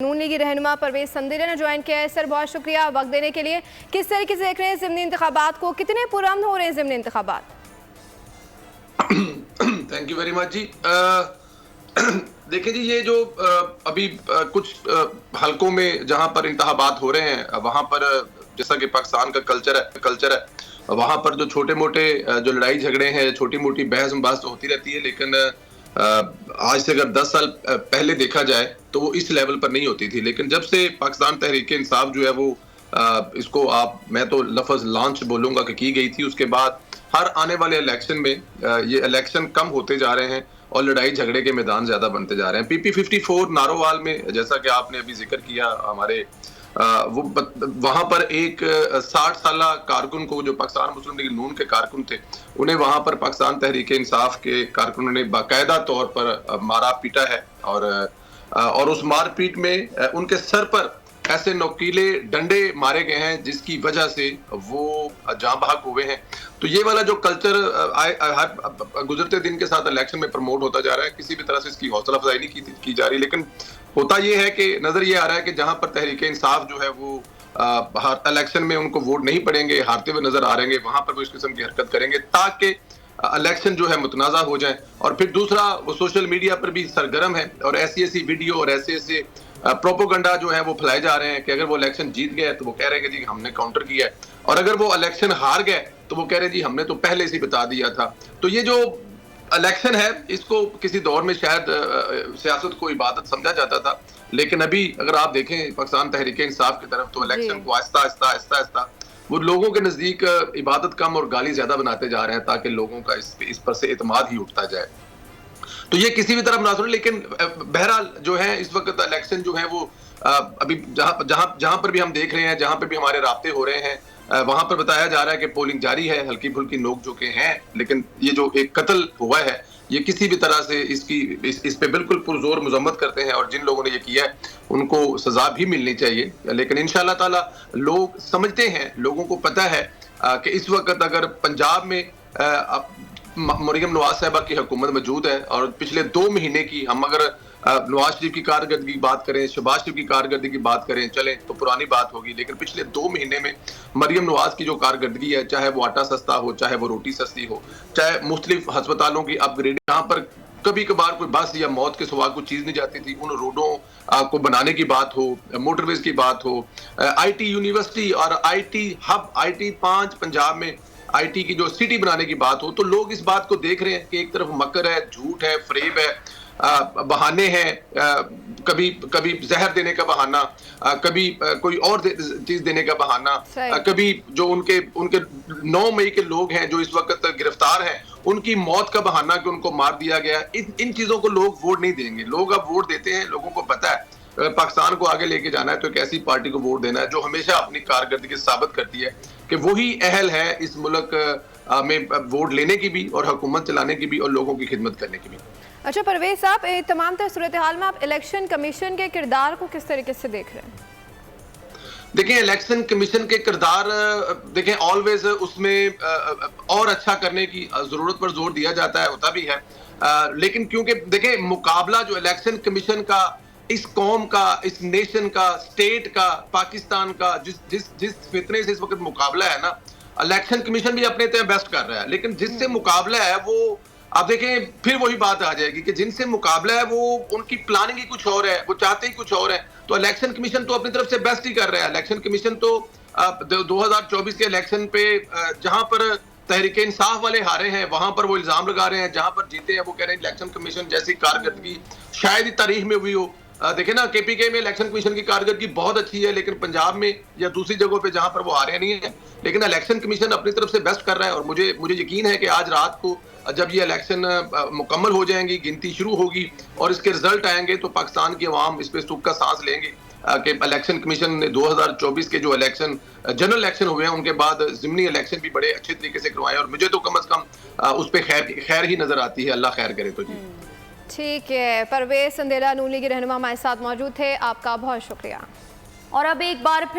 नून लीगी रहनुमा परवेज संदेला ने ज्वाइन किया है। सर बहुत शुक्रिया वक्त देने के लिए। किस तरीके से देख रहे हैं ज़िमनी इंतखाबात को, कितने पुरअमन हो रहे हैं ज़िमनी इंतखाबात? थैंक यू वेरी मच जी। देखिए जी, ये जो अभी कुछ हलकों में जहां पर इंतखाबात हो रहे हैं वहां पर जैसा कि पाकिस्तान का कल्चर है वहां पर जो छोटे मोटे जो लड़ाई झगड़े हैं, छोटी मोटी बहस मुबाहस तो होती रहती है, लेकिन आज से अगर 10 साल पहले देखा जाए तो वो इस लेवल पर नहीं होती थी। लेकिन जब से पाकिस्तान तहरीक इंसाफ जो है वो इसको मैं तो लफ्ज लॉन्च बोलूंगा कि की गई थी, उसके बाद हर आने वाले इलेक्शन में ये इलेक्शन कम होते जा रहे हैं और लड़ाई झगड़े के मैदान ज्यादा बनते जा रहे हैं। पीपी 54 नारोवाल में जैसा कि आपने अभी जिक्र किया, हमारे वो वहां पर एक 60 साल कारकुन को, जो पाकिस्तान मुस्लिम लीग नून के कारकुन थे, उन्हें वहां पर पाकिस्तान तहरीक इंसाफ के कारकुनों ने बाकायदा तौर पर मारा पीटा है और उस मारपीट में उनके सर पर ऐसे नोकीले डंडे मारे गए हैं जिसकी वजह से वो जाँ बहक हुए हैं। तो ये वाला जो कल्चर गुजरते दिन के साथ इलेक्शन में प्रमोट होता जा रहा है, किसी भी तरह से इसकी हौसला अफजाई नहीं की जा रही। लेकिन होता ये है कि नजर ये आ रहा है कि जहां पर तहरीक इंसाफ जो है वो इलेक्शन में उनको वोट नहीं पड़ेंगे, हारते हुए नजर आ रहेंगे, वहां पर वो इस किस्म की हरकत करेंगे ताकि इलेक्शन जो है मुतनाज़ा हो जाए। और फिर दूसरा, वो सोशल मीडिया पर भी सरगर्म है और ऐसी वीडियो और ऐसे प्रोपोगंडा जो है वो फैलाए जा रहे हैं कि अगर वो इलेक्शन जीत गए तो वो कह रहे हैं कि जी हमने काउंटर किया है, और अगर वो इलेक्शन हार गए तो वो कह रहे हैं जी हमने तो पहले से बता दिया था। तो ये जो इलेक्शन है, इसको किसी दौर में शायद सियासत को इबादत समझा जाता था, लेकिन अभी अगर आप देखें पाकिस्तान तहरीक इंसाफ की तरफ, तो इलेक्शन को आहिस्ता वो लोगों के नजदीक इबादत कम और गाली ज्यादा बनाते जा रहे हैं ताकि लोगों का इस पर से एतमाद ही उठता जाए। तो ये किसी भी तरफ मुनासिब, लेकिन बहरहाल जो है इस वक्त इलेक्शन जो है वो अभी जहां पर भी हम देख रहे हैं, जहां पर भी हमारे राब्ते हो रहे हैं, वहां पर बताया जा रहा है कि पोलिंग जारी है, हल्की फुल्की नोक झोंके हैं, लेकिन ये जो एक कत्ल हुआ है ये किसी भी तरह से इस पे बिल्कुल पुरजोर मजम्मत करते हैं, और जिन लोगों ने ये किया है उनको सजा भी मिलनी चाहिए। लेकिन इंशाअल्लाह ताला लोग समझते हैं, लोगों को पता है कि इस वक्त अगर पंजाब में मरियम नवाज साहिबा की हुकूमत मौजूद है और पिछले 2 महीने की हम अगर नवाज शरीफ की कारकर्दगी की बात करें, शहबाज शरीफ की कारकर्दगी की बात करें, चलें तो पुरानी बात होगी, लेकिन पिछले 2 महीने में मरियम नवाज की जो कारकर्दगी है, चाहे वो आटा सस्ता हो, चाहे वो रोटी सस्ती हो, चाहे मुख्तलिफ अस्पतालों की अपग्रेड, यहाँ पर कभी कभार कोई बस या मौत के सिवा कोई चीज नहीं जाती थी, उन रोडों को बनाने की बात हो, मोटरवेज की बात हो, IT यूनिवर्सिटी और IT हब, IT 5 पंजाब में IT की जो सिटी बनाने की बात हो, तो लोग इस बात को देख रहे हैं कि एक तरफ मकर है, झूठ है, फरेब है, बहाने हैं, कभी जहर देने का बहाना, कभी कोई और चीज देने का बहाना, कभी जो उनके 9 मई के लोग हैं जो इस वक्त गिरफ्तार हैं उनकी मौत का बहाना कि उनको मार दिया गया। इन चीजों को लोग वोट नहीं देंगे। लोग अब वोट देते हैं, लोगों को पता है पाकिस्तान को आगे लेके जाना है तो एक ऐसी पार्टी को वोट देना है जो हमेशा अपनी कारकर्दगी साबित करती है कि वही अहल है इस मुल्क में वोट लेने की भी और हुकूमत चलाने की भी और लोगों की खिदमत करने की भी। अच्छा परवेज साहब, तमाम तर सूरत हाल में आप इलेक्शन कमीशन के किरदार को किस तरीके से देख रहे हैं? देखें, इलेक्शन कमीशन के किरदार देखें ऑलवेज उसमें और अच्छा करने की जरूरत पर जोर दिया जाता है, होता भी है, लेकिन क्योंकि देखें मुकाबला जो इलेक्शन कमीशन का इस कौम का, इस नेशन का, स्टेट का, पाकिस्तान का जिस फितरे से इस वक्त मुकाबला है ना, इलेक्शन कमीशन भी अपने तय बेस्ट कर रहा है, लेकिन जिससे मुकाबला है वो आप देखें फिर वही बात आ जाएगी कि जिनसे मुकाबला है वो उनकी प्लानिंग ही कुछ और है, वो चाहते ही कुछ और है। तो इलेक्शन कमीशन तो अपनी तरफ से बेस्ट ही कर रहा है। इलेक्शन कमीशन तो 2024 के इलेक्शन पे जहां पर तहरीक इंसाफ वाले हारे हैं वहां पर वो इल्जाम लगा रहे हैं, जहां पर जीते हैं वो कह रहे हैं इलेक्शन कमीशन जैसी कारकर्दगी शायद ही तारीख में हुई हो। देखे ना, KPK में इलेक्शन कमीशन की कारकर्दगी बहुत अच्छी है, लेकिन पंजाब में या दूसरी जगहों पे जहां पर वो हारे नहीं है, लेकिन इलेक्शन कमीशन अपनी तरफ से बेस्ट कर रहा है। और मुझे यकीन है कि आज रात को जब ये इलेक्शन मुकम्मल हो जाएंगी, गिनती शुरू होगी और इसके रिजल्ट आएंगे तो पाकिस्तान की अवाम इस पे सुख का सांस लेंगे कि इलेक्शन कमीशन ने 2024 के जो इलेक्शन जनरल इलेक्शन हुए हैं उनके बाद ज़िमनी इलेक्शन भी बड़े अच्छे तरीके से करवाए, और मुझे तो कम अज कम उस पर खैर ही नजर आती है। अल्लाह खैर करे तो जी। ठीक है, परवेज संदेला नून लीगी रहनुमा हमारे साथ मौजूद थे, आपका बहुत शुक्रिया। और अब एक बार फिर